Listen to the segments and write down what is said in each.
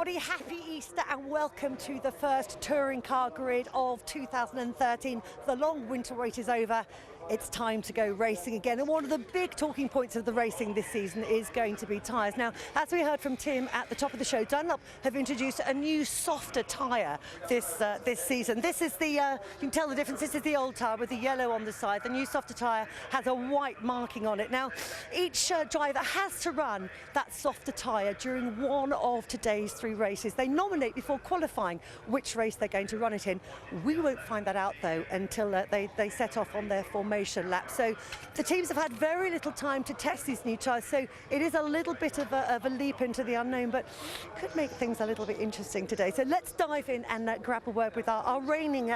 everybody, happy Easter and welcome to the first touring car grid of 2013. The long winter wait is over. It's time to go racing again, and one of the big talking points of the racing this season is going to be tyres. Now, as we heard from Tim at the top of the show, Dunlop have introduced a new softer tyre this season. This is the, you can tell the difference, this is the old tyre with the yellow on the side. The new softer tyre has a white marking on it. Now, each driver has to run that softer tyre during one of today's 3 races. They nominate before qualifying which race they're going to run it in. We won't find that out, though, until they set off on their formation lap. So the teams have had very little time to test these new tyres, so it is a little bit of a leap into the unknown, but could make things a little bit interesting today. So let's dive in and grab a word with our reigning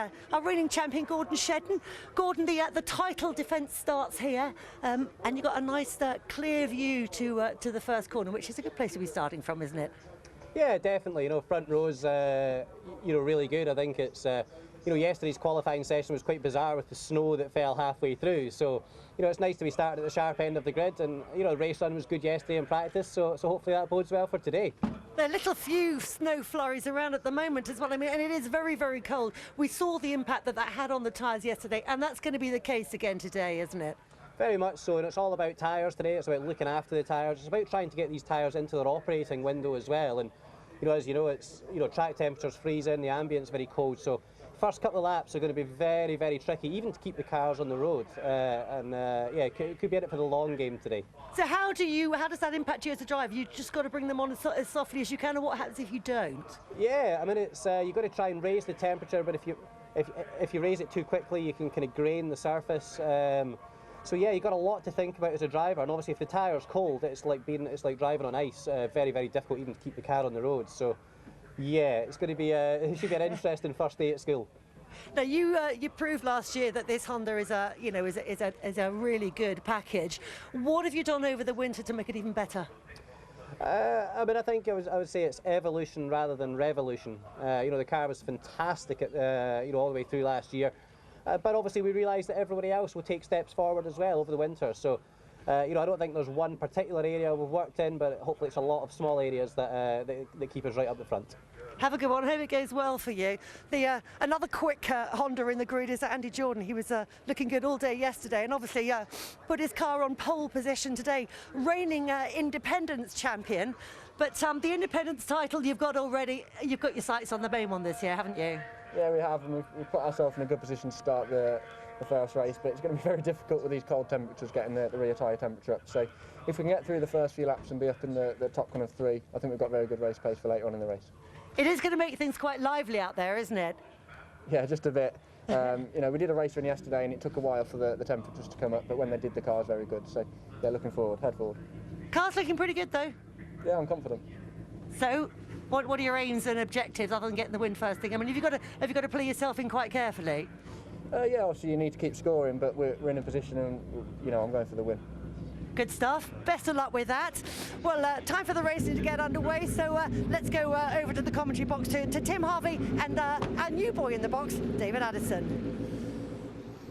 champion, Gordon Shedden. Gordon, the title defence starts here, and you've got a nice clear view to the first corner, which is a good place to be starting from, isn't it? Yeah, definitely. You know, front row's really good. I think it's yesterday's qualifying session was quite bizarre with the snow that fell halfway through. So it's nice to be started at the sharp end of the grid, and the race run was good yesterday in practice. So hopefully that bodes well for today. There are little few snow flurries around at the moment as well. I mean, and it is very, very cold. We saw the impact that had on the tyres yesterday, and that's going to be the case again today, isn't it? Very much so, and it's all about tyres today. It's about looking after the tyres. It's about trying to get these tyres into their operating window as well. And as you know, it's track temperatures freezing, the ambient's very cold. So first couple of laps are going to be very, very tricky, even to keep the cars on the road. It could be in it for the long game today. So how does that impact you as a driver? You just got to bring them on as softly as you can, or what happens if you don't? Yeah, I mean, it's you've got to try and raise the temperature, but if you raise it too quickly, you can kind of grain the surface. So yeah, you've got a lot to think about as a driver, and obviously if the tyre's cold, it's like driving on ice. Very, very difficult even to keep the car on the road. So yeah, it's going to be it should be an interesting first day at school. Now you proved last year that this Honda is a really good package. What have you done over the winter to make it even better? I mean, I think I would say it's evolution rather than revolution. The car was fantastic at all the way through last year. But obviously we realised that everybody else will take steps forward as well over the winter. So, I don't think there's one particular area we've worked in, but hopefully it's a lot of small areas that keep us right up the front. Have a good one. I hope it goes well for you. Another quick Honda in the grid is Andy Jordan. He was looking good all day yesterday, and obviously put his car on pole position today. Reigning Independence champion, but the Independence title you've got already. You've got your sights on the main one this year, haven't you? Yeah, we have, and we've put ourselves in a good position to start the first race, but it's going to be very difficult with these cold temperatures getting the rear tyre temperature up. So if we can get through the first few laps and be up in the top kind of 3, I think we've got very good race pace for later on in the race. It is going to make things quite lively out there, isn't it? Yeah, just a bit. We did a race run yesterday and it took a while for the temperatures to come up, but when they did, the car's very good. So yeah, looking forward, head forward. Car's looking pretty good though. Yeah, I'm confident. So what are your aims and objectives other than getting the win first thing? I mean, have you got to play yourself in quite carefully? Yeah, obviously you need to keep scoring, but we're in a position, and I'm going for the win. Good stuff. Best of luck with that. Well, time for the racing to get underway, so let's go over to the commentary box to Tim Harvey and our new boy in the box, David Addison.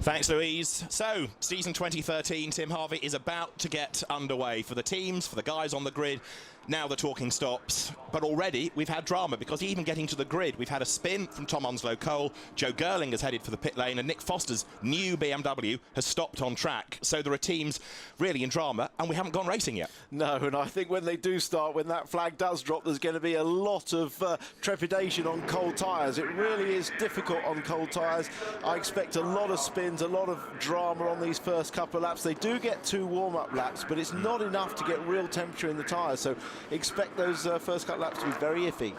Thanks, Louise. So, season 2013, Tim Harvey is about to get underway for the teams, for the guys on the grid. Now the talking stops, but already we've had drama, because even getting to the grid, we've had a spin from Tom Onslow-Cole, Joe Gerling has headed for the pit lane, and Nick Foster's new BMW has stopped on track. So there are teams really in drama, and we haven't gone racing yet. No, and I think when they do start, when that flag does drop, there's going to be a lot of trepidation on cold tyres. It really is difficult on cold tyres. I expect a lot of spins, a lot of drama on these first couple of laps. They do get 2 warm-up laps, but it's not enough to get real temperature in the tyres. So expect those first couple laps to be very iffy.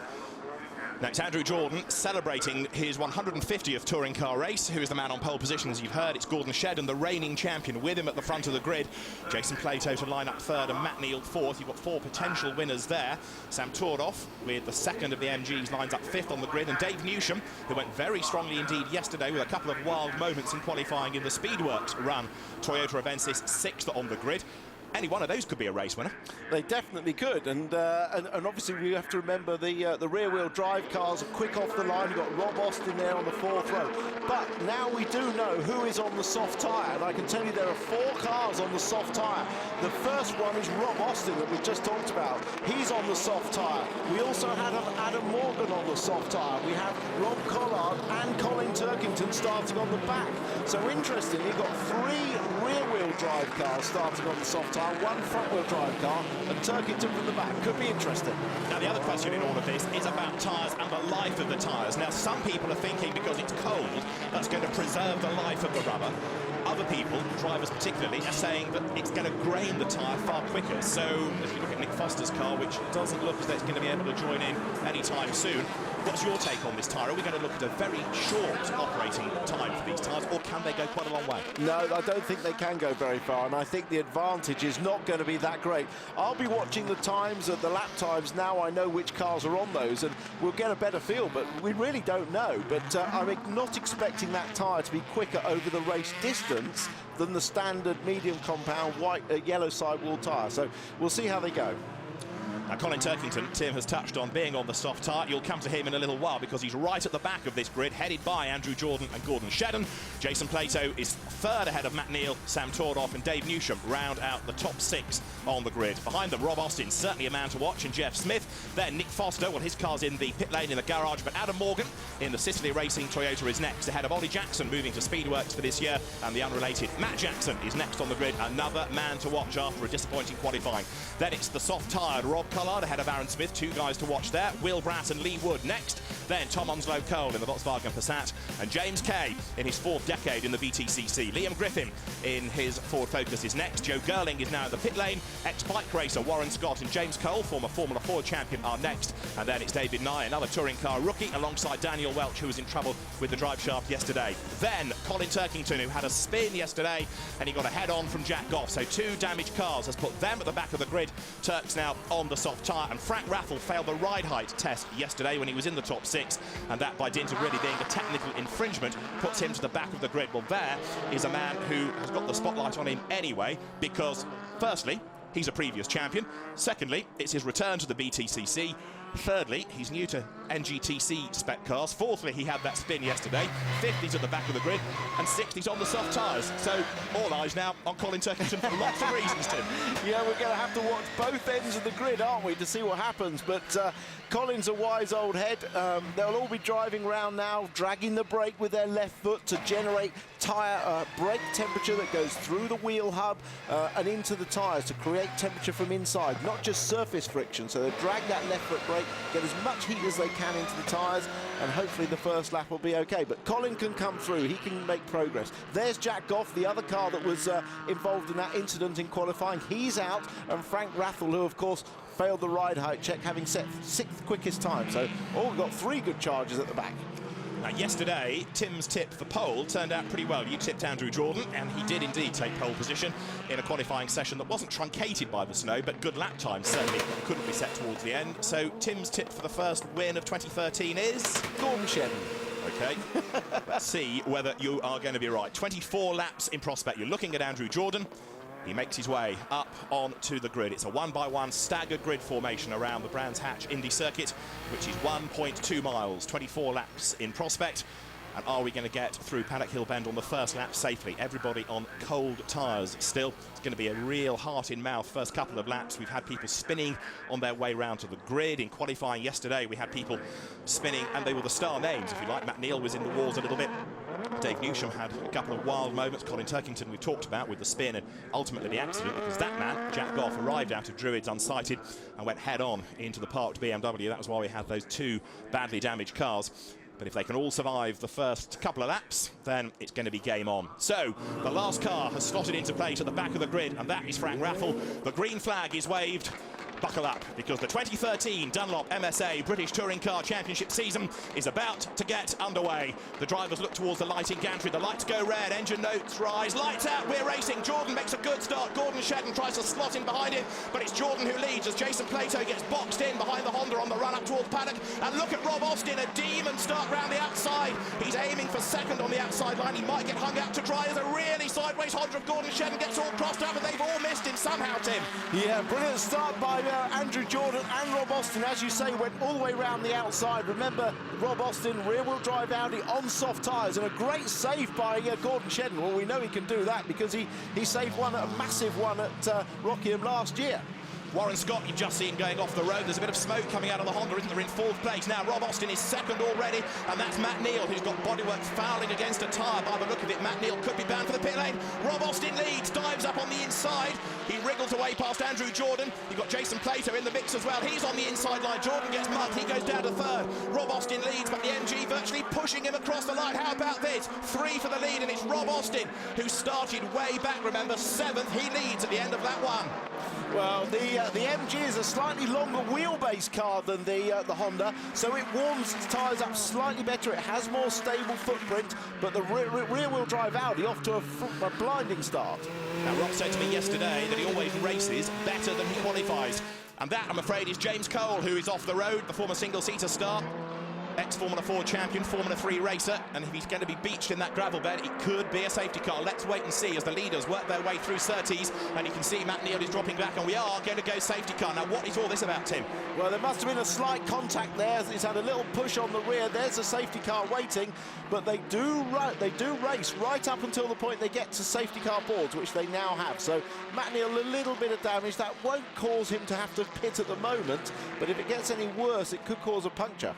Now it's Andrew Jordan celebrating his 150th touring car race. Who is the man on pole position? As you've heard, it's Gordon Shedden, the reigning champion, with him at the front of the grid. Jason Plato to line up 3rd and Matt Neal 4th. You've got 4 potential winners there. Sam Tordoff, with the 2nd of the MGs, lines up 5th on the grid. And Dave Newsham, who went very strongly indeed yesterday with a couple of wild moments in qualifying in the Speedworks run. Toyota Avensis 6th on the grid. any one of those could be a race winner. They definitely could, and obviously we have to remember the rear-wheel drive cars are quick off the line. You've got Rob Austin there on the 4th row. But now we do know who is on the soft tyre, and I can tell you there are 4 cars on the soft tyre. The first one is Rob Austin that we just talked about. He's on the soft tyre. We also had Adam Morgan on the soft tyre. We have Rob Collard and Colin Turkington starting on the back. So interestingly, you've got 3 rear-wheel drive cars starting on the soft tyre, 1 front-wheel drive car, and Turkington from the back. Could be interesting. Now, the other question in all of this is about tyres and the life of the tyres. Now, some people are thinking because it's cold, that's going to preserve the life of the rubber. Other people, drivers particularly, are saying that it's going to grain the tyre far quicker. So, if you look at Nick Foster's car, which doesn't look as though it's going to be able to join in anytime soon, what's your take on this tyre? Are we going to look at a very short operating time for these tyres, or can they go quite a long way? No, I don't think they can go very far, and I think the advantage is not going to be that great. I'll be watching the times at the lap times now. I know which cars are on those, and we'll get a better feel, but we really don't know. But I'm not expecting that tyre to be quicker over the race distance than the standard medium compound white yellow sidewall tyre. So we'll see how they go. Now, Colin Turkington, Tim has touched on being on the soft tyre. You'll come to him in a little while because he's right at the back of this grid, headed by Andrew Jordan and Gordon Shedden. Jason Plato is 3rd ahead of Matt Neal, Sam Tordoff and Dave Newsham round out the top 6 on the grid. Behind them, Rob Austin, certainly a man to watch, and Jeff Smith. Then Nick Foster, well, his car's in the pit lane in the garage, but Adam Morgan in the Sicily Racing Toyota is next, ahead of Ollie Jackson, moving to Speedworks for this year, and the unrelated Matt Jackson is next on the grid, another man to watch after a disappointing qualifying. Then it's the soft-tyred Rob Collard ahead of Aaron Smith, 2 guys to watch there. Will Bratt and Lee Wood next. Then Tom Onslow-Cole in the Volkswagen Passat, and James Kay in his 4th decade in the BTCC. Liam Griffin in his Ford Focus is next. Joe Gerling is now in the pit lane. Ex-bike racer Warren Scott and James Cole, former Formula 4 champion, are next. And then it's David Nye, another touring car rookie, alongside Daniel Welch, who was in trouble with the drive shaft yesterday. Then Colin Turkington, who had a spin yesterday, and he got a head-on from Jack Goff. So 2 damaged cars has put them at the back of the grid. Turk's now on the soft tyre, and Frank Raffle failed the ride height test yesterday when he was in the top 6, and that, by dint of really being a technical infringement, puts him to the back of the grid. Well, there is a man who has got the spotlight on him anyway, because firstly, he's a previous champion. Secondly, it's his return to the BTCC. Thirdly, he's new to NGTC spec cars. Fourthly, he had that spin yesterday. Fifth, he's at the back of the grid. And sixth, he's on the soft tyres. So all eyes now on Colin Turkington for lots of reasons, Tim. Yeah, we're going to have to watch both ends of the grid, aren't we, to see what happens. But Colin's a wise old head. They'll all be driving around now, dragging the brake with their left foot to generate tyre brake temperature that goes through the wheel hub and into the tyres to create temperature from inside, not just surface friction. So they drag that left foot brake, get as much heat as they can into the tyres, and hopefully the first lap will be okay. But Colin can come through, he can make progress. There's Jack Goff, the other car that was involved in that incident in qualifying. He's out, and Frank Rathel, who of course failed the ride height check, having set 6th quickest time. So all got 3 good charges at the back. Now, yesterday, Tim's tip for pole turned out pretty well. You tipped Andrew Jordan, and he did indeed take pole position in a qualifying session that wasn't truncated by the snow, but good lap time certainly couldn't be set towards the end. So Tim's tip for the first win of 2013 is Gordon Shedden. Okay, let's see whether you are going to be right. 24 laps in prospect. You're looking at Andrew Jordan. He makes his way up onto the grid. It's a 1-by-1 staggered grid formation around the Brands Hatch Indy Circuit, which is 1.2 miles, 24 laps in prospect. And are we going to get through Paddock Hill Bend on the first lap safely? Everybody on cold tyres still. It's going to be a real heart-in-mouth first couple of laps. We've had people spinning on their way round to the grid. In qualifying yesterday, we had people spinning, and they were the star names, if you like. Matt Neal was in the wars a little bit. Dave Newsham had a couple of wild moments. Colin Turkington, we talked about with the spin and ultimately the accident, because that man, Jack Goff, arrived out of Druids unsighted and went head-on into the parked BMW. That was why we had those 2 badly damaged cars. But if they can all survive the first couple of laps, then it's going to be game on. So, the last car has slotted into place at the back of the grid, and that is Frank Raffle. The green flag is waved. Buckle up, because the 2013 Dunlop MSA British Touring Car Championship season is about to get underway. The drivers look towards the lighting gantry. The lights go red, engine notes rise, lights out, we're racing. Jordan makes a good start. Gordon Shedden tries to slot in behind it, but it's Jordan who leads as Jason Plato gets boxed in behind the Honda on the run run up towards paddock. And look at Rob Austin, a demon start round the outside. He's aiming for second on the outside line. He might get hung out to dry. There's a really sideways Honda of Gordon Shedden, gets all crossed up, and they've all missed him somehow, Tim. Yeah, brilliant start by Andrew Jordan and Rob Austin. As you say, went all the way round the outside. Remember, Rob Austin, rear-wheel drive Audi on soft tyres, and a great save by Gordon Shedden. Well, we know he can do that because he saved a massive one at Rockingham last year. Warren Scott, you've just seen going off the road. There's a bit of smoke coming out of the Honda, isn't there, in fourth place. Now Rob Austin is second already, and that's Matt Neal, who's got bodywork fouling against a tyre. By the look of it, Matt Neal could be banned for the pit lane. Rob Austin leads, dives up on the inside. He wriggles away past Andrew Jordan. You've got Jason Plato in the mix as well. He's on the inside line. Jordan gets mugged. He goes down to third. Rob Austin leads, but the MG virtually pushing him across the line. How about this? 3 for the lead, and it's Rob Austin, who started way back, remember, 7th. He leads at the end of lap 1. Well, the MG is a slightly longer wheelbase car than the Honda, so it warms its tyres up slightly better. It has more stable footprint, but the rear-wheel drive Audi off to a blinding start. Now, Rob said to me yesterday that he always races better than he qualifies. And that, I'm afraid, is James Cole, who is off the road, the former single-seater star. Ex-Formula 4 champion, Formula 3 racer, and if he's going to be beached in that gravel bed, it could be a safety car. Let's wait and see as the leaders work their way through Surtees, and you can see Matt Neal is dropping back, and we are going to go safety car. Now, what is all this about, Tim? Well, there must have been a slight contact there. He's had a little push on the rear. There's a safety car waiting, but they do race right up until the point they get to safety car boards, which they now have. So Matt Neal, a little bit of damage. That won't cause him to have to pit at the moment, but if it gets any worse, it could cause a puncture.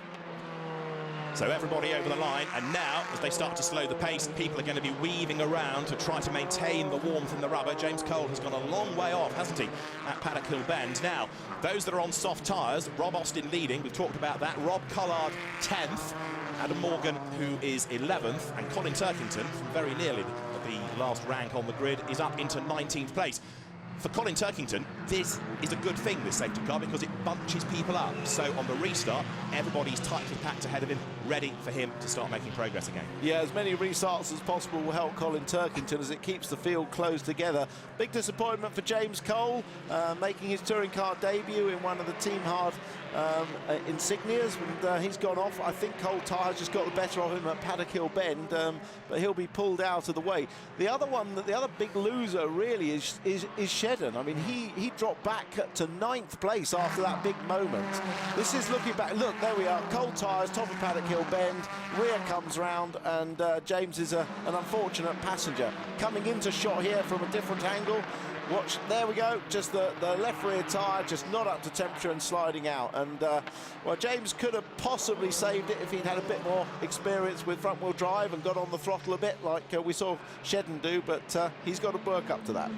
So everybody over the line, and now, as they start to slow the pace, people are going to be weaving around to try to maintain the warmth in the rubber. James Cole has gone a long way off, hasn't he, at Paddock Hill Bend. Now, those that are on soft tyres, Rob Austin leading, we've talked about that. Rob Collard, 10th. Adam Morgan, who is 11th. And Colin Turkington, from very nearly the last rank on the grid, is up into 19th place. For Colin Turkington, this is a good thing, this safety car, because it bunches people up. So on the restart, everybody's tightly packed ahead of him, ready for him to start making progress again. Yeah, as many restarts as possible will help Colin Turkington as it keeps the field close together. Big disappointment for James Cole, making his touring car debut in one of the Team Hard insignias, and he's gone off. I think Cole Tyres just got the better of him at Paddock Hill Bend, but he'll be pulled out of the way. The other big loser really is Shedden. I mean, he dropped back to 9th place after that big moment. This is looking back. Look, there we are. Cole Tyres, top of Paddock Hill Bend. Rear comes round, and James is an unfortunate passenger. Coming into shot here from a different angle. Watch, there we go, just the left rear tyre just not up to temperature and sliding out. And, well, James could have possibly saved it if he'd had a bit more experience with front-wheel drive and got on the throttle a bit like we saw Shedden do, but he's got to work up to that.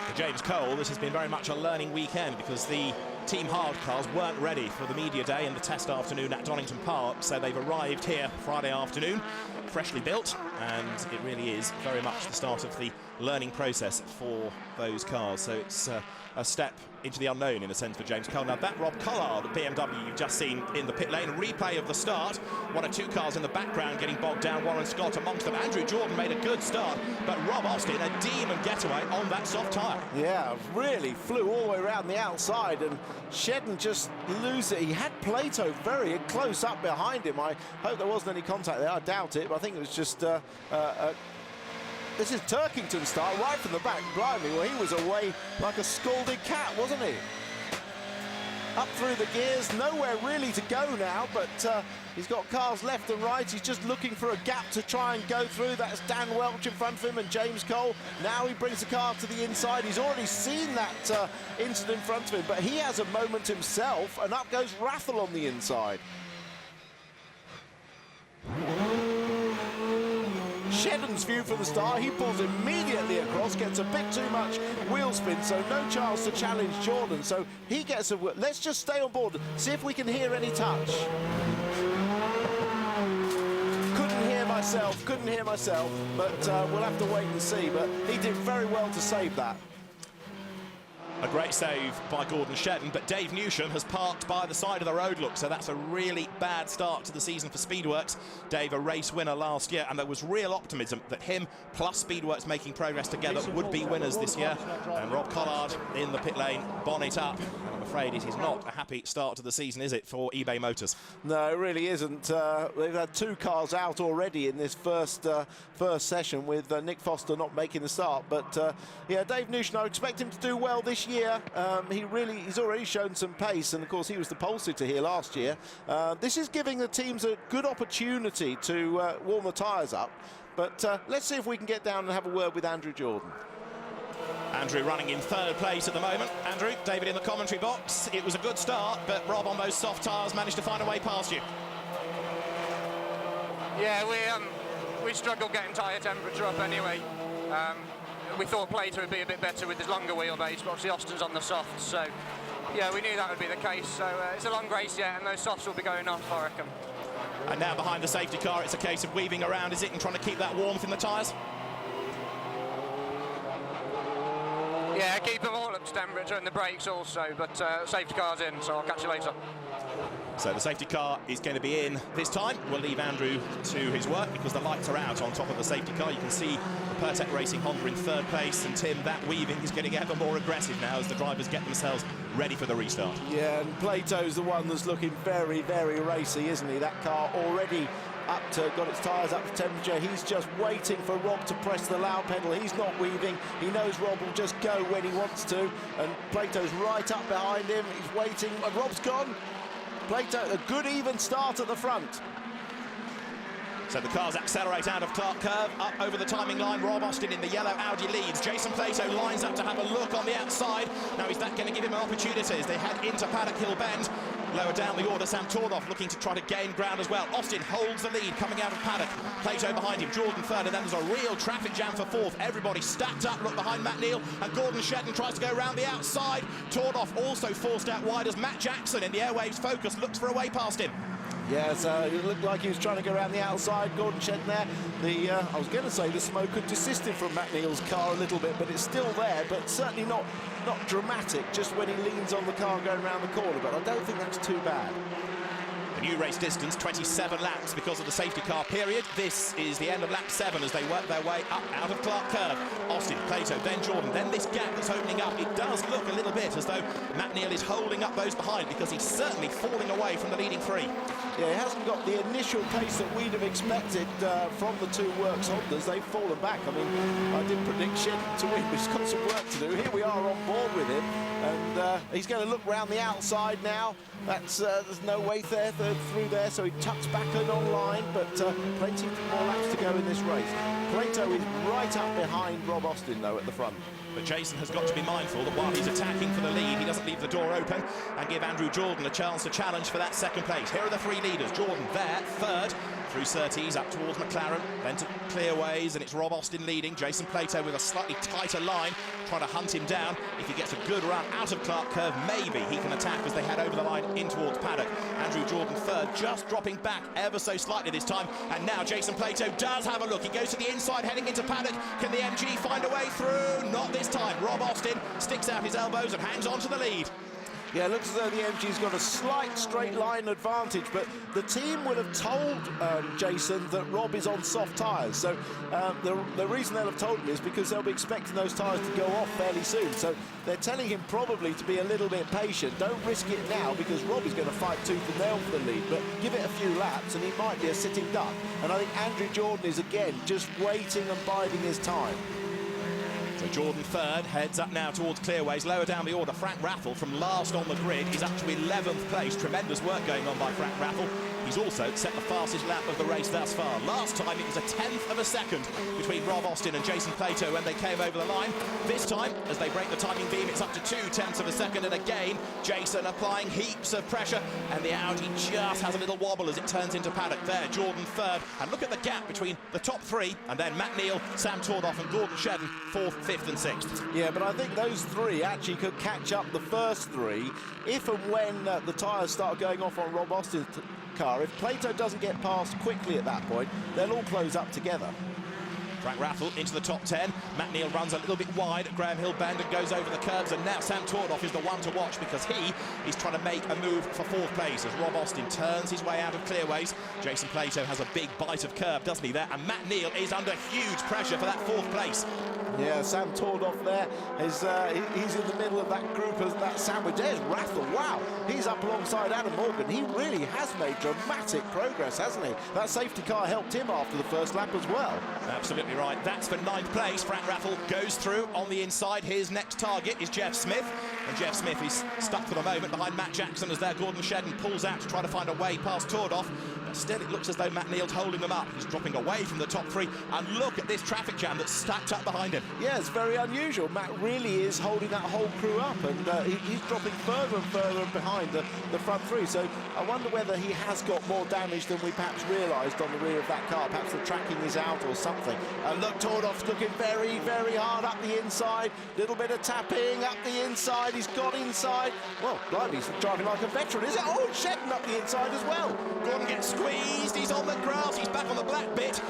For James Cole, this has been very much a learning weekend because the Team Hard cars weren't ready for the media day and the test afternoon at Donington Park, so they've arrived here Friday afternoon, freshly built, and it really is very much the start of the learning process for those cars. So it's a step into the unknown in a sense for James Cole. Now that Rob Collard BMW you've just seen in the pit lane, a replay of the start, 1 or 2 cars in the background getting bogged down, Warren Scott amongst them. Andrew Jordan made a good start, but Rob Austin, a demon getaway on that soft tyre. Yeah, really flew all the way around the outside, and Shedden just lose it. He had Plato very close up behind him. I hope there wasn't any contact there. I doubt it, but I think it was just this is Turkington's start right from the back. Blimey, well, he was away like a scalded cat, wasn't he? Up through the gears, nowhere really to go now, but he's got cars left and right. He's just looking for a gap to try and go through. That's Dan Welch in front of him and James Cole. Now he brings the car to the inside. He's already seen that incident in front of him, but he has a moment himself, and up goes Rathel on the inside. Shedden's view for the start, he pulls immediately across, gets a bit too much wheel spin, so no chance to challenge Jordan. So he gets a... Let's just stay on board, see if we can hear any touch. Couldn't hear myself, but we'll have to wait and see. But he did very well to save that. A great save by Gordon Shedden, but Dave Newsham has parked by the side of the road, look, so that's a really bad start to the season for Speedworks. Dave, a race winner last year, and there was real optimism that him plus Speedworks making progress together would be winners this year. And Rob Collard in the pit lane, bonnet up, and I'm afraid it is not a happy start to the season, is it, for eBay Motors? No, it really isn't. They've had 2 cars out already in this first session, with Nick Foster not making the start. But yeah, Dave Newsham, I expect him to do well this year. He's already shown some pace, and of course he was the pole sitter here last year. This is giving the teams a good opportunity to warm the tyres up. But let's see if we can get down and have a word with Andrew Jordan. Andrew running in 3rd place at the moment. Andrew, David in the commentary box. It was a good start, but Rob on those soft tyres managed to find a way past you. Yeah, we struggled getting tyre temperature up anyway. We thought Plato would be a bit better with his longer wheelbase, but obviously Austin's on the softs, so yeah, we knew that would be the case. So it's a long race yet, and those softs will be going off, I reckon. And now behind the safety car, it's a case of weaving around, is it, and trying to keep that warmth in the tyres? Yeah, keep them all up to temperature, and the brakes also, but safety car's in, so I'll catch you later. So the safety car is going to be in this time. We'll leave Andrew to his work because the lights are out on top of the safety car. You can see the Pertec Racing Honda in 3rd place, and Tim, that weaving is getting ever more aggressive now as the drivers get themselves ready for the restart. Yeah, and Plato's the one that's looking very, very racy, isn't he? That car already got its tyres up to temperature. He's just waiting for Rob to press the loud pedal. He's not weaving. He knows Rob will just go when he wants to, and Plato's right up behind him. He's waiting, and Rob's gone. Plato, a good even start at the front. So the cars accelerate out of Clark Curve, up over the timing line. Rob Austin in the yellow Audi leads. Jason Plato lines up to have a look on the outside. Now is that going to give him an opportunity as they head into Paddock Hill Bend? Lower down the order, Sam Tordoff looking to try to gain ground as well. Austin holds the lead coming out of Paddock. Plato behind him, Jordan third, and then there's a real traffic jam for 4th. Everybody stacked up, look behind Matt Neal, and Gordon Shedden tries to go around the outside. Tordoff also forced out wide as Matt Jackson in the Airwaves Focus looks for a way past him. Yeah, so it looked like he was trying to go around the outside. Gordon Shedden there. I was going to say the smoke had desisted from Matt Neal's car a little bit, but it's still there, but certainly not dramatic, just when he leans on the car going around the corner, but I don't think that's too bad. The new race distance, 27 laps because of the safety car period. This is the end of lap 7 as they work their way up out of Clark Curve. Austin, Plato, then Jordan, then this gap that's opening up. It does look a little bit as though Matt Neal is holding up those behind because he's certainly falling away from the leading 3. Yeah, he hasn't got the initial pace that we'd have expected from the 2 Works Hondas. They've fallen back. I mean, I did predict Shedden to win, but he's got some work to do. Here we are on board with him, and he's going to look round the outside now. That's there's no way through there, so he tucks back and online, but plenty more laps to go in this race. Plato is right up behind Rob Austin, though, at the front. But Jason has got to be mindful that while he's attacking for the lead, he doesn't leave the door open and give Andrew Jordan a chance to challenge for that 2nd place. Here are the 3 leaders. Jordan there, 3rd, through Surtees up towards McLaren, then to Clearways, and it's Rob Austin leading. Jason Plato with a slightly tighter line, trying to hunt him down. If he gets a good run out of Clark Curve, maybe he can attack as they head over the line in towards Paddock. Andrew Jordan 3rd, just dropping back ever so slightly this time, and now Jason Plato does have a look. He goes to the inside, heading into Paddock. Can the MG find a way through? Not this time. Rob Austin sticks out his elbows and hangs on to the lead. Yeah, it looks as though the MG's got a slight straight line advantage, but the team will have told Jason that Rob is on soft tyres. So the reason they'll have told him is because they'll be expecting those tyres to go off fairly soon. So they're telling him probably to be a little bit patient. Don't risk it now because Rob is going to fight tooth and nail for the lead, but give it a few laps and he might be a sitting duck. And I think Andrew Jordan is, again, just waiting and biding his time. So Jordan 3rd, heads up now towards Clearways. Lower down the order, Frank Raffle from last on the grid is up to 11th place. Tremendous work going on by Frank Raffle. He's also set the fastest lap of the race thus far. Last time it was a 1/10 of a second between Rob Austin and Jason Plato when they came over the line. This time, as they break the timing beam, it's up to 2/10 of a second, and again, Jason applying heaps of pressure, and the Audi just has a little wobble as it turns into Paddock. There, Jordan 3rd, and look at the gap between the top 3, and then Matt Neal, Sam Tordoff and Gordon Shedden, 4th, 5th and 6th. Yeah, but I think those 3 actually could catch up the first 3 if and when the tyres start going off on Rob Austin's car. If Plato doesn't get past quickly at that point, they'll all close up together. Frank Raffle into the top 10. Matt Neal runs a little bit wide at Graham Hill Bend and goes over the curbs, and now Sam Tordoff is the one to watch because he is trying to make a move for 4th place as Rob Austin turns his way out of clearways. Jason Plato has a big bite of curb, doesn't he, there? And Matt Neal is under huge pressure for that 4th place. Yeah, Sam Tordoff there is he's in the middle of that group, of that sandwich. There's Rathel. Wow, he's up alongside Adam Morgan. He really has made dramatic progress, hasn't he? That safety car helped him after the first lap as well. Absolutely right. That's for 9th place. Frank Raffle goes through on the inside. His next target is Jeff Smith, and Jeff Smith is stuck for the moment behind Matt Jackson as there Gordon Shedden pulls out to try to find a way past Tordoff. But still, it looks as though Matt Neal's holding them up. He's dropping away from the top 3, and look at this traffic jam that's stacked up behind him. Yeah, it's very unusual. Matt really is holding that whole crew up, and he's dropping further and further behind the front 3. So I wonder whether he has got more damage than we perhaps realised on the rear of that car. Perhaps the tracking is out or something. And look, Tordoff's looking very, very hard up the inside. Little bit of tapping up the inside. He's got inside. Well, blimey, he's driving like a veteran, is it? Oh, Shedden up the inside as well. Gordon gets squeezed. He's on the grass. He's back on the black bit.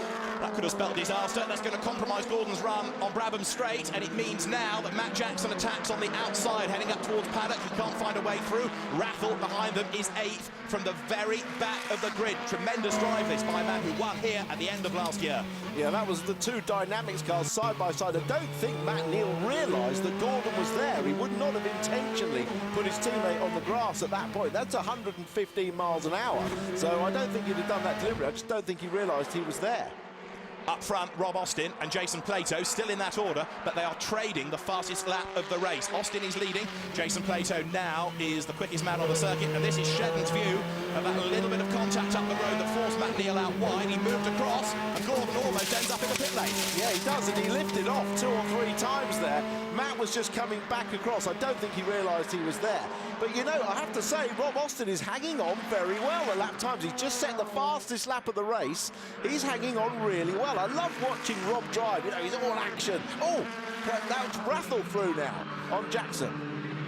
That could have spelled disaster. That's going to compromise Gordon's run on Brabham Straight, and it means now that Matt Jackson attacks on the outside, heading up towards paddock. He can't find a way through. Raffle behind them is 8th from the very back of the grid. Tremendous drive this by a man who won here at the end of last year. Yeah, that was the 2 Dynamics cars side by side. I don't think Matt Neal realised that Gordon was there. He would not have intentionally put his teammate on the grass at that point. That's 115 miles an hour. So I don't think he'd have done that deliberately. I just don't think he realised he was there. Up front, Rob Austin and Jason Plato, still in that order, but they are trading the fastest lap of the race. Austin is leading. Jason Plato now is the quickest man on the circuit, and this is Shedden's view of that little bit of contact up the road that forced Matt Neal out wide. He moved across, and Gordon almost ends up in the pit lane. Yeah, he does, and he lifted off 2 or 3 times there. Matt was just coming back across. I don't think he realised he was there. But, you know, I have to say, Rob Austin is hanging on very well the lap times. He's just set the fastest lap of the race. He's hanging on really well. I love watching Rob drive. You know, he's all action. Oh, that's Rathel through now on Jackson.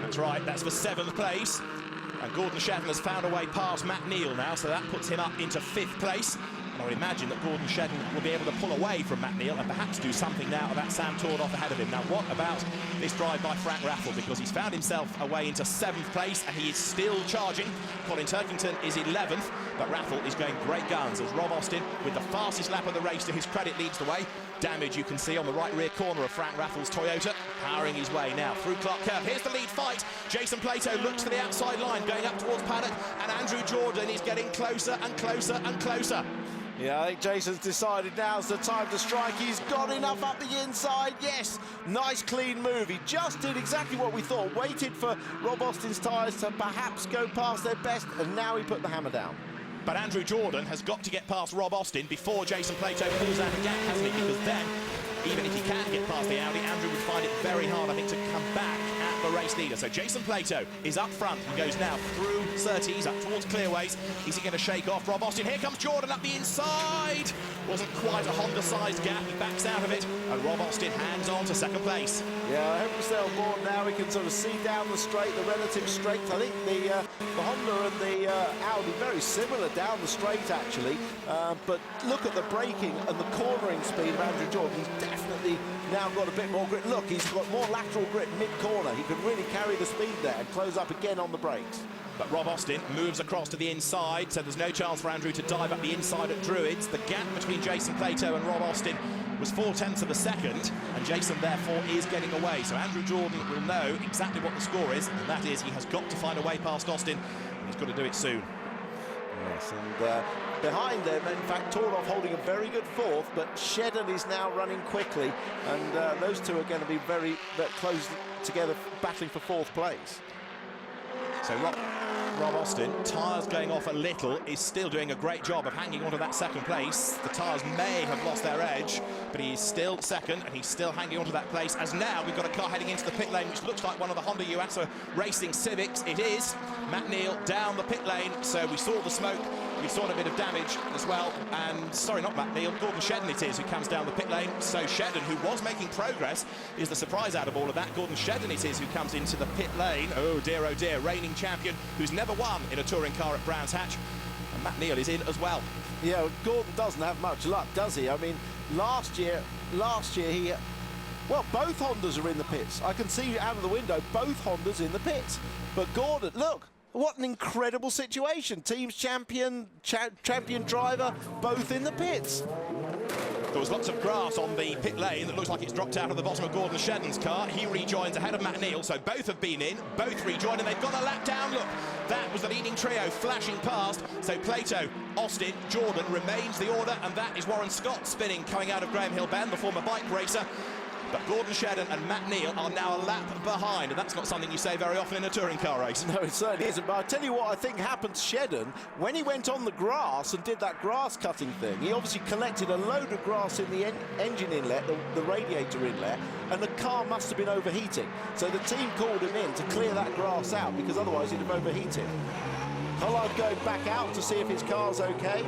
That's right, that's for 7th place. And Gordon Shedden has found a way past Matt Neal now, so that puts him up into 5th place. And I would imagine that Gordon Shedden will be able to pull away from Matt Neal and perhaps do something now about Sam Tordoff ahead of him. Now, what about this drive by Frank Raffle? Because he's found himself away into 7th place and he is still charging. Colin Turkington is 11th, but Raffle is going great guns as Rob Austin, with the fastest lap of the race to his credit, leads the way. Damage you can see on the right rear corner of Frank Raffle's Toyota, powering his way now through Clark Curve. Here's the lead fight. Jason Plato looks for the outside line, going up towards paddock, and Andrew Jordan is getting closer and closer and closer. Yeah, I think Jason's decided now's the time to strike. He's got enough up the inside. Yes, nice clean move. He just did exactly what we thought. Waited for Rob Austin's tyres to perhaps go past their best, and now he put the hammer down. But Andrew Jordan has got to get past Rob Austin before Jason Plato pulls out a gap, hasn't he? Because then, even if he can get past the Audi, Andrew would find it very hard, I think, to come back at the race leader. So Jason Plato is up front. He goes now through Surtees up towards Clearways. Is he going to shake off Rob Austin? Here comes Jordan up the inside. Wasn't quite a Honda-sized gap. He backs out of it, and Rob Austin hangs on to 2nd place. Yeah, I hope we stay on board now. We can sort of see down the straight, the relative strength. I think the Honda and the Audi very similar down the straight, actually. But look at the braking and the cornering speed of Andrew Jordan. He's definitely now got a bit more grip. Look, he's got more lateral grip mid-corner. He can really carry the speed there and close up again on the brakes. But Rob Austin moves across to the inside, so there's no chance for Andrew to dive up the inside at Druids. The gap between Jason Plato and Rob Austin was 0.4 of a second, and Jason therefore is getting away. So Andrew Jordan will know exactly what the score is, and that is he has got to find a way past Austin, and he's got to do it soon. Yes, and behind them, in fact, Tordoff holding a very good 4th, but Shedden is now running quickly, and those two are going to be very close together, battling for 4th place. So Rob Austin, tyres going off a little, is still doing a great job of hanging onto that 2nd place. The tyres may have lost their edge, but he's still 2nd, and he's still hanging onto that place. As now we've got a car heading into the pit lane, which looks like one of the Honda Yuasa Racing Civics. It is. Matt Neal down the pit lane, so we saw the smoke. We saw a bit of damage as well, and sorry, not Matt Neal, Gordon Shedden it is who comes down the pit lane. So Shedden, who was making progress, is the surprise out of all of that. Gordon Shedden it is who comes into the pit lane. Oh dear, reigning champion, who's never won in a touring car at Brands Hatch. And Matt Neal is in as well. Yeah, Gordon doesn't have much luck, does he? I mean, last year he... Well, both Hondas are in the pits. I can see out of the window, both Hondas in the pits. But Gordon, look, what an incredible situation. Team's champion, champion driver, both in the pits. There was lots of grass on the pit lane that looks like it's dropped out of the bottom of Gordon Shedden's car. He rejoins ahead of Matt Neal, so both have been in, both rejoined, and they've got a lap down. Look, that was the leading trio flashing past. So Plato, Austin, Jordan remains the order, and that is Warren Scott spinning coming out of Graham Hill Bend, the former bike racer. But Gordon Shedden and Matt Neal are now a lap behind, and that's not something you say very often in a touring car race. No, it certainly isn't. But I'll tell you what I think happened to Shedden. When he went on the grass and did that grass cutting thing, he obviously collected a load of grass in the engine inlet, the radiator inlet, and the car must have been overheating. So the team called him in to clear that grass out, because otherwise he'd have overheated. Collard going back out to see if his car's okay.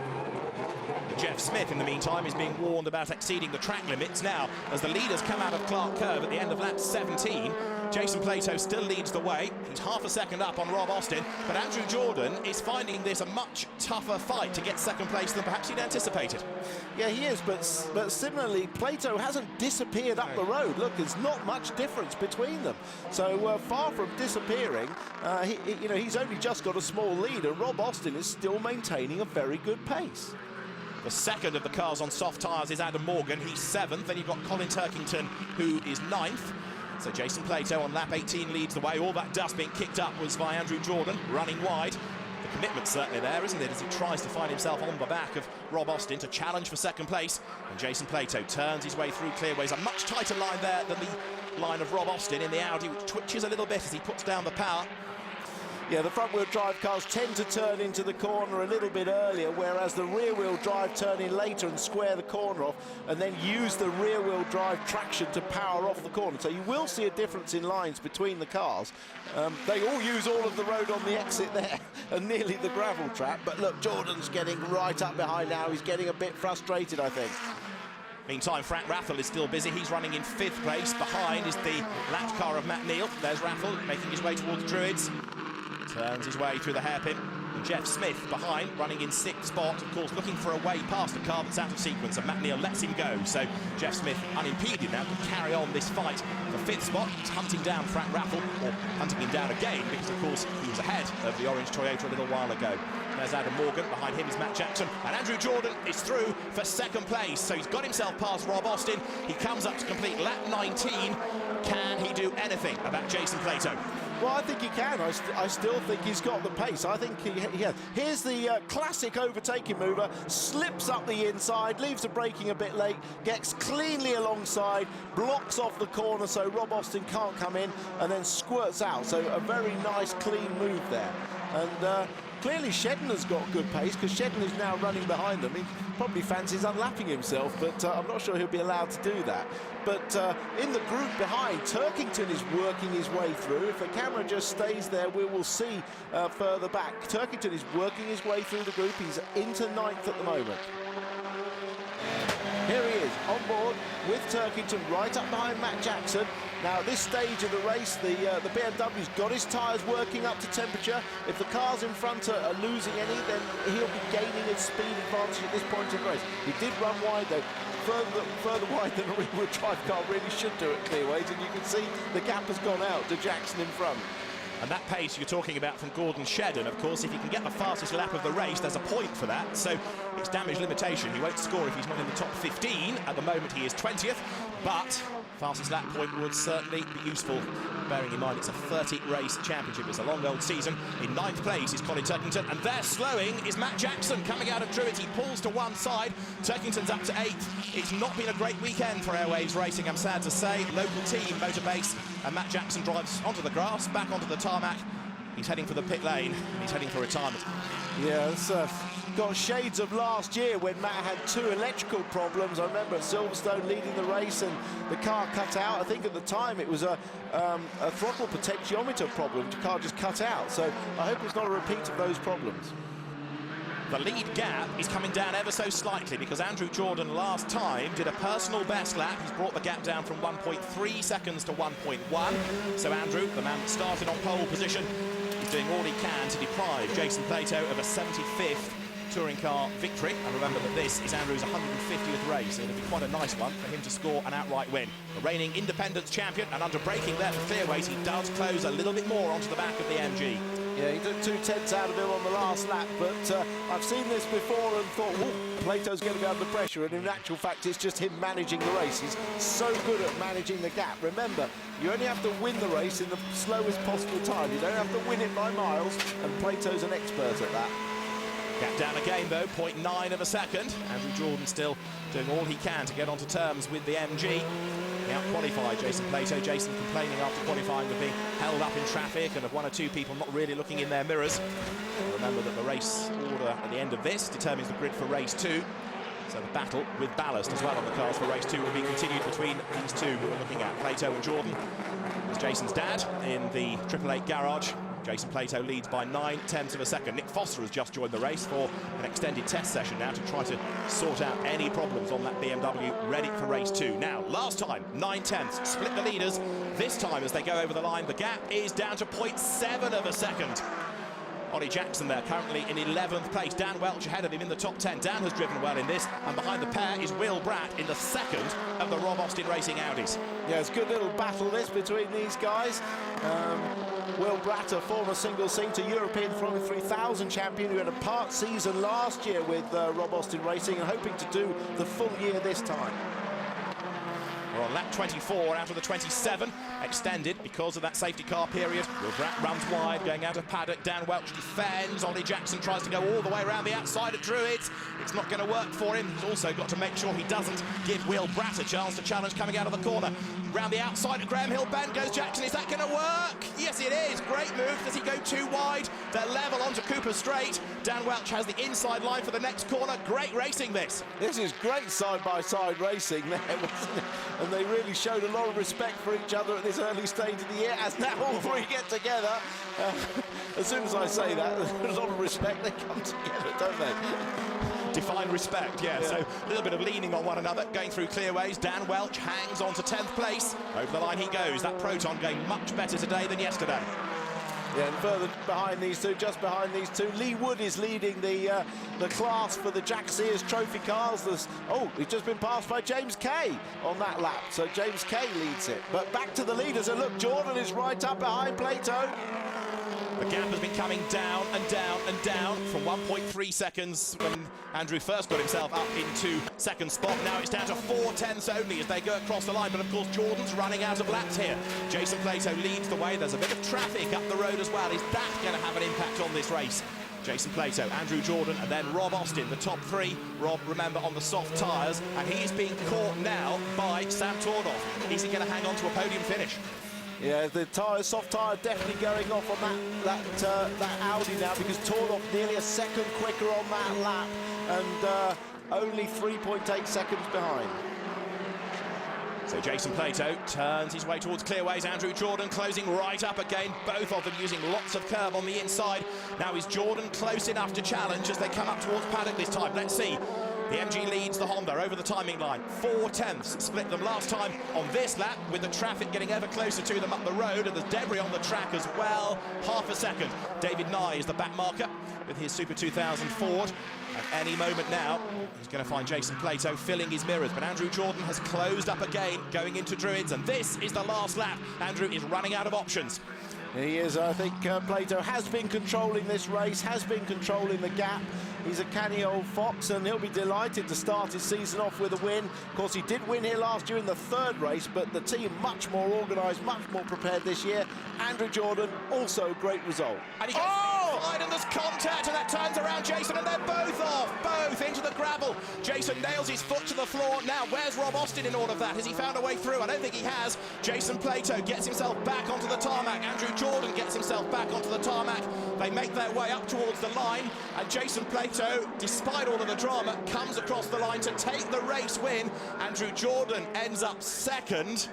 Jeff Smith, in the meantime, is being warned about exceeding the track limits now as the leaders come out of Clark Curve at the end of lap 17. Jason Plato still leads the way. He's half a second up on Rob Austin, but Andrew Jordan is finding this a much tougher fight to get second place than perhaps he'd anticipated. Yeah, he is, but similarly, Plato hasn't disappeared up the road. Look, there's not much difference between them. So far from disappearing, he's only just got a small lead, and Rob Austin is still maintaining a very good pace. The second of the cars on soft tyres is Adam Morgan. He's 7th. Then you've got Colin Turkington, who is 9th. So Jason Plato on lap 18 leads the way. All that dust being kicked up was by Andrew Jordan, running wide. The commitment's certainly there, isn't it, as he tries to find himself on the back of Rob Austin to challenge for second place. And Jason Plato turns his way through clearways. A much tighter line there than the line of Rob Austin in the Audi, which twitches a little bit as he puts down the power. Yeah, the front-wheel drive cars tend to turn into the corner a little bit earlier, whereas the rear-wheel drive turn in later and square the corner off, and then use the rear-wheel drive traction to power off the corner. So you will see a difference in lines between the cars. They all use all of the road on the exit there and nearly the gravel trap. But look, Jordan's getting right up behind now. He's getting a bit frustrated, I think. Meantime, Frank Raffel is still busy. He's running in 5th place. Behind is the lap car of Matt Neal. There's Raffel making his way towards Druids. Turns his way through the hairpin. And Jeff Smith behind, running in 6th spot, of course, looking for a way past a car that's out of sequence, and Matt Neal lets him go. So Jeff Smith, unimpeded now, can carry on this fight for 5th spot. He's hunting down Frank Raffel, or hunting him down again, because, of course, he was ahead of the orange Toyota a little while ago. There's Adam Morgan, behind him is Matt Jackson, and Andrew Jordan is through for second place. So he's got himself past Rob Austin. He comes up to complete lap 19. Can he do anything about Jason Plato? Well, I think he can. I still think he's got the pace. I think he has. Here's the classic overtaking mover. Slips up the inside, leaves the braking a bit late, gets cleanly alongside, blocks off the corner so Rob Austin can't come in, and then squirts out. So a very nice, clean move there. And clearly Shedden has got good pace, because Shedden is now running behind them. He probably fancies unlapping himself, but I'm not sure he'll be allowed to do that. But in the group behind, Turkington is working his way through. If the camera just stays there, we will see further back. Turkington is working his way through the group. He's into 9th at the moment. Here he is, on board with Turkington, right up behind Matt Jackson. Now, at this stage of the race, the BMW's got his tyres working up to temperature. If the cars in front are losing any, then he'll be gaining a speed advantage at this point in the race. He did run wide, though, further wide than a rear-wheel drive car really should do at clearways, and you can see the gap has gone out to Jackson in front. And that pace you're talking about from Gordon Shedden, of course, if he can get the fastest lap of the race, there's a point for that. So it's damage limitation. He won't score if he's not in the top 15. At the moment, he is 20th, but fastest lap point would certainly be useful, bearing in mind it's a 30-race championship. It's a long old season. In 9th place is Colin Turkington, and there slowing is Matt Jackson coming out of Druids. He pulls to one side. Turkington's up to 8th. It's not been a great weekend for Airways Racing, I'm sad to say. Local team, Motorbase, and Matt Jackson drives onto the grass, back onto the tarmac. He's heading for the pit lane. He's heading for retirement. Yeah, it's got shades of last year when Matt had 2 electrical problems. I remember at Silverstone leading the race and the car cut out. I think at the time it was a throttle potentiometer problem. The car just cut out. So I hope it's not a repeat of those problems. The lead gap is coming down ever so slightly, because Andrew Jordan last time did a personal best lap. He's brought the gap down from 1.3 seconds to 1.1. So Andrew, the man that started on pole position, is doing all he can to deprive Jason Plato of a 75th touring car victory. And remember that this is Andrew's 150th race, so it'll be quite a nice one for him to score an outright win. The reigning independence champion, and under braking there for Clearways, he does close a little bit more onto the back of the MG. Yeah, he took 2/10 out of him on the last lap, but I've seen this before and thought, oh, Plato's going to be under pressure, and in actual fact, it's just him managing the race. He's so good at managing the gap. Remember, you only have to win the race in the slowest possible time. You don't have to win it by miles, and Plato's an expert at that. Gap down again, though, 0.9 of a second. Andrew Jordan still doing all he can to get onto terms with the MG. He out-qualified Jason Plato. Jason complaining after qualifying of being held up in traffic and of one or two people not really looking in their mirrors. Remember that the race order at the end of this determines the grid for race 2. So the battle with ballast as well on the cars for race 2 will be continued between these two who we're looking at, Plato and Jordan. It's Jason's dad in the 888 garage. Jason Plato leads by 9/10 of a second. Nick Foster has just joined the race for an extended test session now to try to sort out any problems on that BMW ready for race 2. Now, last time, 9/10, split the leaders. This time, as they go over the line, the gap is down to 0.7 of a second. Ollie Jackson there, currently in 11th place. Dan Welch ahead of him in the top 10. Dan has driven well in this, and behind the pair is Will Bratt in the second of the Rob Austin Racing Audis. Yeah, it's a good little battle this between these guys. Will Bratt, a former single-seater European Formula 3000 champion who had a part season last year with Rob Austin Racing and hoping to do the full year this time. We're on lap 24 out of the 27, extended because of that safety car period. Will Bratt runs wide, going out of paddock. Dan Welch defends. Ollie Jackson tries to go all the way around the outside of Druids. It's not going to work for him. He's also got to make sure he doesn't give Will Bratt a chance to challenge coming out of the corner. Round the outside of Graham Hill Bend goes Jackson. Is that going to work? Yes, it is. Great move. Does he go too wide? They're level onto Cooper Straight. Dan Welch has the inside line for the next corner. Great racing this. This is great side-by-side racing there, wasn't it? And they really showed a lot of respect for each other at this early stage of the year, as now all three get together. As soon as I say that, there's a lot of respect, they come together, don't they? Define respect, yeah. So a little bit of leaning on one another, going through Clearways. Dan Welch hangs on to 10th place. Over the line he goes. That Proton going much better today than yesterday. Yeah, and further behind these two, just behind these two, Lee Wood is leading the class for the Jack Sears Trophy cars. He's just been passed by James Kay on that lap, so James Kay leads it. But back to the leaders, and look, Jordan is right up behind Plato. The gap has been coming down and down and down from 1.3 seconds when Andrew first got himself up into second spot. Now it's down to 4/10 only as they go across the line. But of course, Jordan's running out of laps here. Jason Plato leads the way. There's a bit of traffic up the road as well. Is that going to have an impact on this race? Jason Plato, Andrew Jordan, and then Rob Austin, the top three. Rob, remember, on the soft tyres, and he is being caught now by Sam Tordoff. Is he going to hang on to a podium finish? Yeah, the soft tyre definitely going off on that Audi now, because Tordoff nearly a second quicker on that lap and only 3.8 seconds behind. So Jason Plato turns his way towards Clearways. Andrew Jordan closing right up again. Both of them using lots of curb on the inside. Now is Jordan close enough to challenge as they come up towards paddock this time? Let's see. The MG leads the Honda over the timing line. 4/10 split them last time on this lap, with the traffic getting ever closer to them up the road, and there's debris on the track as well. Half a second. David Nye is the back marker with his Super 2000 Ford. At any moment now, he's going to find Jason Plato filling his mirrors, but Andrew Jordan has closed up again going into Druids, and this is the last lap. Andrew is running out of options. He is. I think Plato has been controlling this race, has been controlling the gap. He's a canny old fox, and he'll be delighted to start his season off with a win. Of course, he did win here last year in the third race, but the team much more organised, much more prepared this year. Andrew Jordan, also a great result. And he gets wide, and there's contact, and that turns around Jason, and they're both off, both into the gravel. Jason nails his foot to the floor. Now, where's Rob Austin in all of that? Has he found a way through? I don't think he has. Jason Plato gets himself back onto the tarmac. Andrew Jordan gets himself back onto the tarmac. They make their way up towards the line, and Jason Plato, despite all of the drama, comes across the line to take the race win. Andrew Jordan ends up second,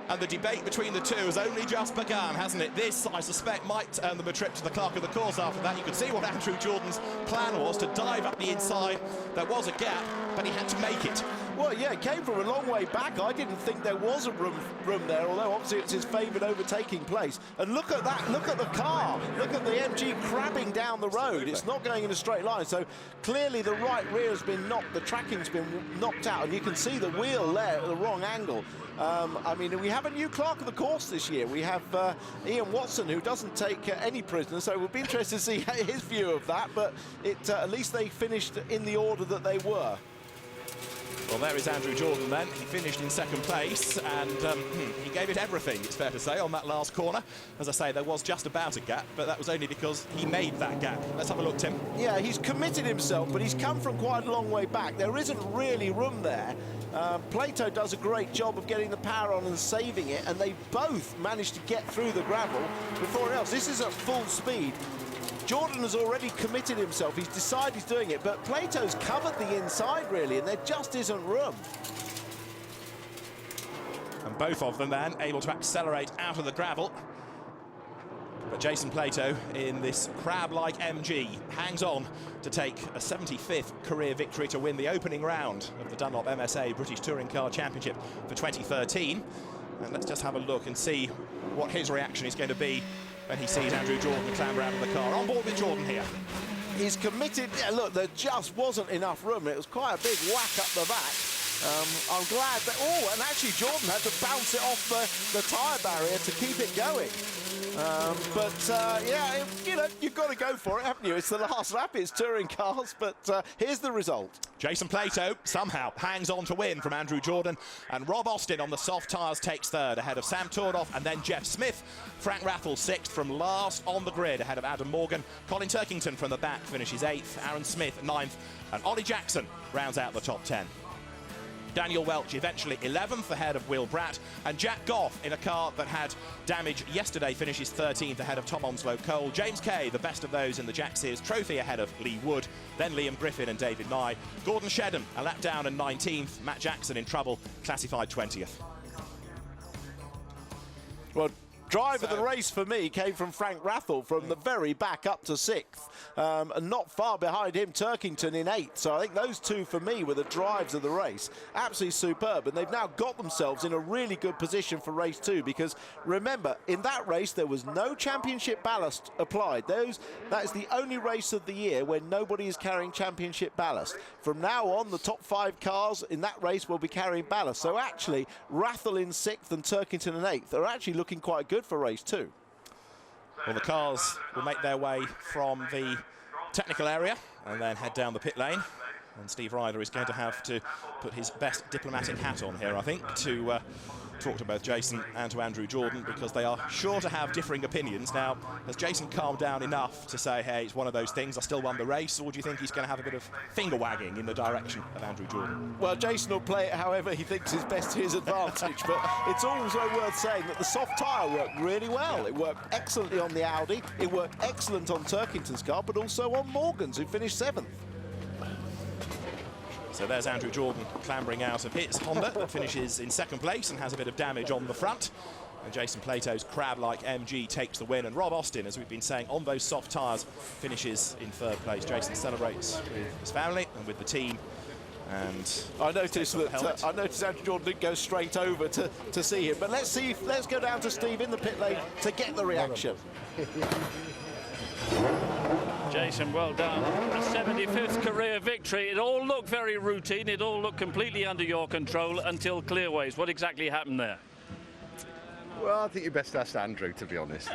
and the debate between the two has only just begun, hasn't it? This, I suspect, might earn them a trip to the clerk of the course after that. You could see what Andrew Jordan's plan was, to dive up the inside. There was a gap, but he had to make it. Well, yeah, it came from a long way back. I didn't think there was a room there, although obviously it's his favoured overtaking place. And look at that, look at the car. Look at the MG crabbing down the road. It's not going in a straight line, so clearly the right rear has been knocked, the tracking's been knocked out, and you can see the wheel there at the wrong angle. I mean, we have a new clerk of the course this year. We have Ian Watson, who doesn't take any prisoners, so we'll be interested to see his view of that, but at least they finished in the order that they were. Well, there is Andrew Jordan then. He finished in second place, and he gave it everything, it's fair to say, on that last corner. As I say, there was just about a gap, but that was only because he made that gap. Let's have a look, Tim. Yeah, he's committed himself, but he's come from quite a long way back. There isn't really room there. Plato does a great job of getting the power on and saving it, and they both managed to get through the gravel before else. This is at full speed. Jordan has already committed himself. He's decided he's doing it, but Plato's covered the inside, really, and there just isn't room. And both of them then able to accelerate out of the gravel. But Jason Plato, in this crab-like MG, hangs on to take a 75th career victory to win the opening round of the Dunlop MSA British Touring Car Championship for 2013. And let's just have a look and see what his reaction is going to be when he sees Andrew Jordan clamber out of the car. On board with Jordan here. He's committed. Yeah, look, there just wasn't enough room. It was quite a big whack up the back. I'm glad that... Oh, and actually Jordan had to bounce it off the tyre barrier to keep it going. Yeah, you know, you've got to go for it, haven't you? It's the last lap, it's touring cars, but here's the result. Jason Plato somehow hangs on to win from Andrew Jordan, and Rob Austin on the soft tyres takes third ahead of Sam Tordoff and then Jeff Smith. Frank Rathel sixth from last on the grid ahead of Adam Morgan. Colin Turkington from the back finishes eighth, Aaron Smith ninth, and Ollie Jackson rounds out the top 10. Daniel Welch eventually 11th ahead of Will Bratt, and Jack Goff in a car that had damage yesterday finishes 13th ahead of Tom Onslow Cole. James Kay, the best of those in the Jack Sears Trophy, ahead of Lee Wood, then Liam Griffin and David Nye. Gordon Shedden a lap down and 19th. Matt Jackson in trouble, classified 20th. Well, drive of the race for me came from Frank Rathel from the very back up to 6th. And not far behind him, Turkington in 8th. So I think those two for me were the drives of the race. Absolutely superb. And they've now got themselves in a really good position for race 2, because remember, in that race there was no championship ballast applied. That is the only race of the year where nobody is carrying championship ballast. From now on, the top 5 cars in that race will be carrying ballast. So actually, Rathel in 6th and Turkington in 8th are actually looking quite good for race 2. Well, the cars will make their way from the technical area and then head down the pit lane. And Steve Ryder is going to have to put his best diplomatic hat on here, I think, to talk to both Jason and to Andrew Jordan, because they are sure to have differing opinions. Now, has Jason calmed down enough to say, hey, it's one of those things, I still won the race, or do you think he's going to have a bit of finger wagging in the direction of Andrew Jordan? Well, Jason will play it however he thinks is best to his advantage, but it's also worth saying that the soft tyre worked really well. It worked excellently on the Audi, it worked excellent on Turkington's car, but also on Morgan's, who finished 7th. So there's Andrew Jordan clambering out of his Honda that finishes in 2nd place and has a bit of damage on the front. And Jason Plato's crab-like MG takes the win. And Rob Austin, as we've been saying, on those soft tyres, finishes in 3rd place. Jason celebrates with his family and with the team. And I noticed Andrew Jordan didn't go straight over to see him. But let's go down to Steve in the pit lane to get the reaction. Jason, well done. A 75th career victory. It all looked very routine. It all looked completely under your control until Clearways. What exactly happened there? Well, I think you best ask Andrew, to be honest.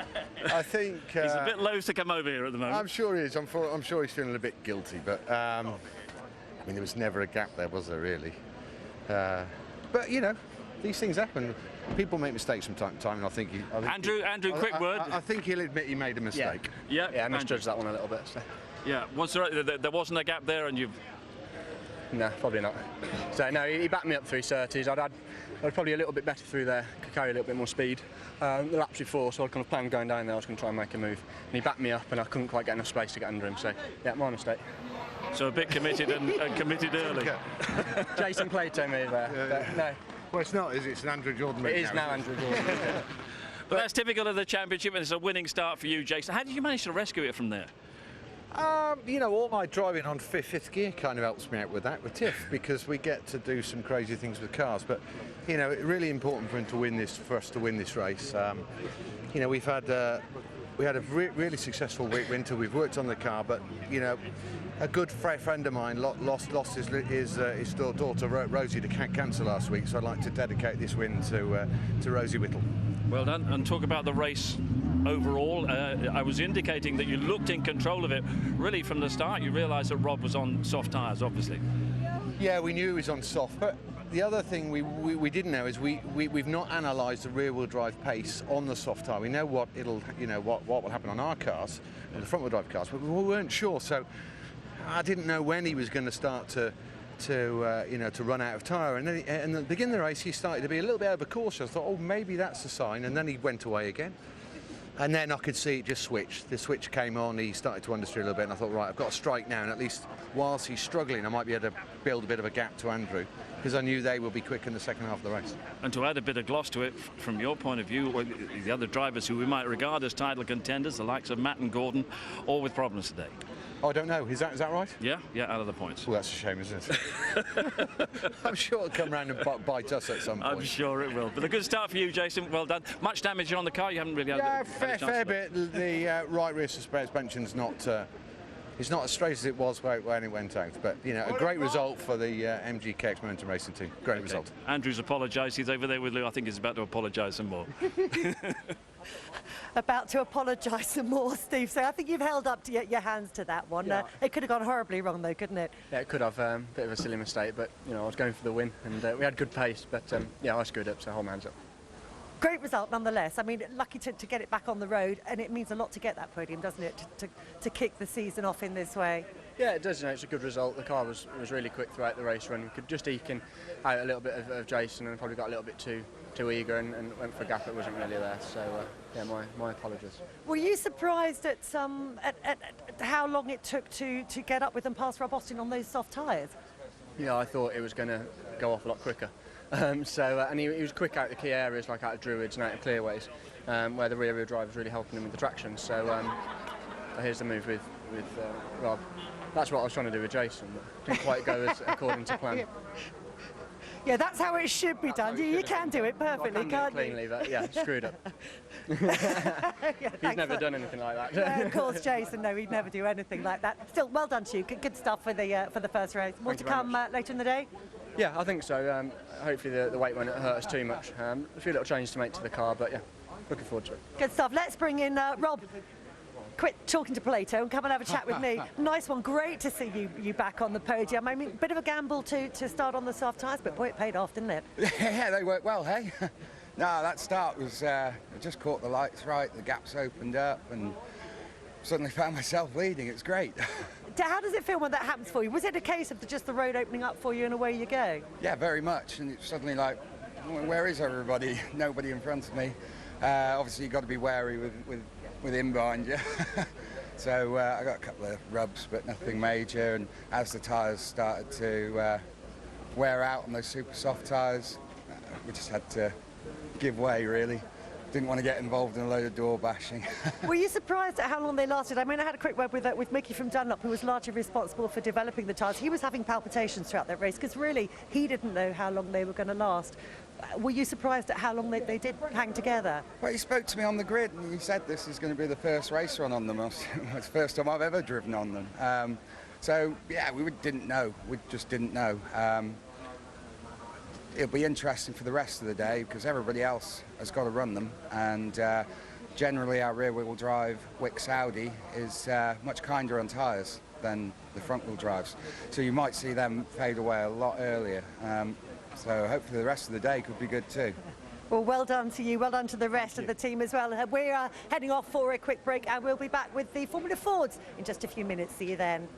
I think... he's a bit loath to come over here at the moment. I'm sure he is. I'm sure he's feeling a bit guilty, but... I mean, there was never a gap there, was there, really? But, you know, these things happen. People make mistakes from time to time, and I think... Andrew, quick word. I think he'll admit he made a mistake. Yeah, I misjudged that one a little bit. So. Yeah, there wasn't a gap there, and you've... No, probably not. So, no, he backed me up through 30s. I was probably a little bit better through there, could carry a little bit more speed. The laps before, so I kind of planned going down there, I was going to try and make a move. And he backed me up, and I couldn't quite get enough space to get under him, so, yeah, my mistake. So a bit committed and committed early. Jason Plato move there, no. Well, it's not, is it? It's an Andrew Jordan move. It is now Andrew Jordan. But that's typical of the championship, and it's a winning start for you, Jason. How did you manage to rescue it from there? You know, all my driving on fifth gear kind of helps me out with that, with Tiff, because we get to do some crazy things with cars. But, you know, it's really important for him to win this, for us to win this race. You know, we had a really successful winter. We've worked on the car, but, you know, a good friend of mine lost his daughter Rosie to cancer last week, so I'd like to dedicate this win to Rosie Whittle. Well done. And talk about the race overall. I was indicating that you looked in control of it really from the start. You realised that Rob was on soft tyres, obviously. Yeah, we knew he was on soft, but the other thing we didn't know is we've not analysed the rear-wheel drive pace on the soft tyre. We know what will happen on our cars, on the front-wheel drive cars, but we weren't sure. So I didn't know when he was going to start to run out of tyre. And then at the beginning of the race, he started to be a little bit overcautious. I thought, oh, maybe that's a sign. And then he went away again. And then I could see it just switched. The switch came on, he started to understeer a little bit, and I thought, right, I've got a strike now, and at least whilst he's struggling, I might be able to build a bit of a gap to Andrew, because I knew they will be quick in the second half of the race. And to add a bit of gloss to it, from your point of view, the other drivers who we might regard as title contenders, the likes of Matt and Gordon, all with problems today. Oh, I don't know. Is that right? Yeah, out of the points. Well, that's a shame, isn't it? I'm sure it'll come round and bite us at some point. I'm sure it will. But a good start for you, Jason. Well done. Much damage on the car. You haven't really had fair bit. The right rear suspension's not. It's not as straight as it was when it went out. But you know, a great result for the MGKX Momentum Racing team. Great result. Andrew's apologised. He's over there with Lou. I think he's about to apologise some more. About to apologise some more, Steve. So I think you've held up to your hands to that one. Yeah. It could have gone horribly wrong, though, couldn't it? Yeah, it could have. Bit of a silly mistake, but you know, I was going for the win, and we had good pace. But yeah, I screwed up, so hold my hands up. Great result, nonetheless. I mean, lucky to get it back on the road, and it means a lot to get that podium, doesn't it? To kick the season off in this way. Yeah, it does. You know, it's a good result. The car was really quick throughout the race run. We could just eke in out a little bit of Jason, and probably got a little bit too eager and went for a gap that wasn't really there. So yeah, my apologies. Were you surprised at how long it took to get up with and past Rob Austin on those soft tyres? Yeah, I thought it was going to go off a lot quicker. And he was quick out the key areas, like out of Druids and out of Clearways, where the rear-wheel drive was really helping him with the traction. So here's the move with Rob. That's what I was trying to do with Jason, but didn't quite go as according to plan. Yeah, that's how it should be done. You can do it perfectly, can't you? Cleanly, but yeah, screwed up. He's never done anything like that. Yeah, of course, Jason. No, he'd never do anything like that. Still, well done to you. Good stuff for the first race. More to come later in the day. Yeah, I think so. Hopefully the weight won't hurt us too much. A few little changes to make to the car, but yeah, looking forward to it. Good stuff. Let's bring in Rob. Quit talking to Plato and come and have a chat with me. Nice one. Great to see you back on the podium. I mean, bit of a gamble to start on the soft tyres, but boy, it paid off, didn't it? Yeah, they worked well, hey? No, that start was, I just caught the lights right, the gaps opened up, and suddenly found myself leading. It's great. How does it feel when that happens for you? Was it a case of just the road opening up for you and away you go? Yeah, very much. And it's suddenly like, where is everybody? Nobody in front of me. Obviously, you've got to be wary with him behind you. So I got a couple of rubs, but nothing major. And as the tyres started to wear out on those super soft tyres, we just had to give way, really. Didn't want to get involved in a load of door bashing. Were you surprised at how long they lasted? I mean, I had a quick word with Mickey from Dunlop, who was largely responsible for developing the tyres. He was having palpitations throughout that race because really he didn't know how long they were going to last. Were you surprised at how long they did hang together? Well, he spoke to me on the grid and he said this is going to be the first race run on them. It's the first time I've ever driven on them. So, yeah, we didn't know. We just didn't know. It'll be interesting for the rest of the day because everybody else has got to run them, and generally our rear-wheel drive Wix Audi is much kinder on tyres than the front-wheel drives, so you might see them fade away a lot earlier. So hopefully the rest of the day could be good too. Well, well done to you, well done to the rest of the team as well. We're heading off for a quick break and we'll be back with the Formula Fords in just a few minutes. See you then.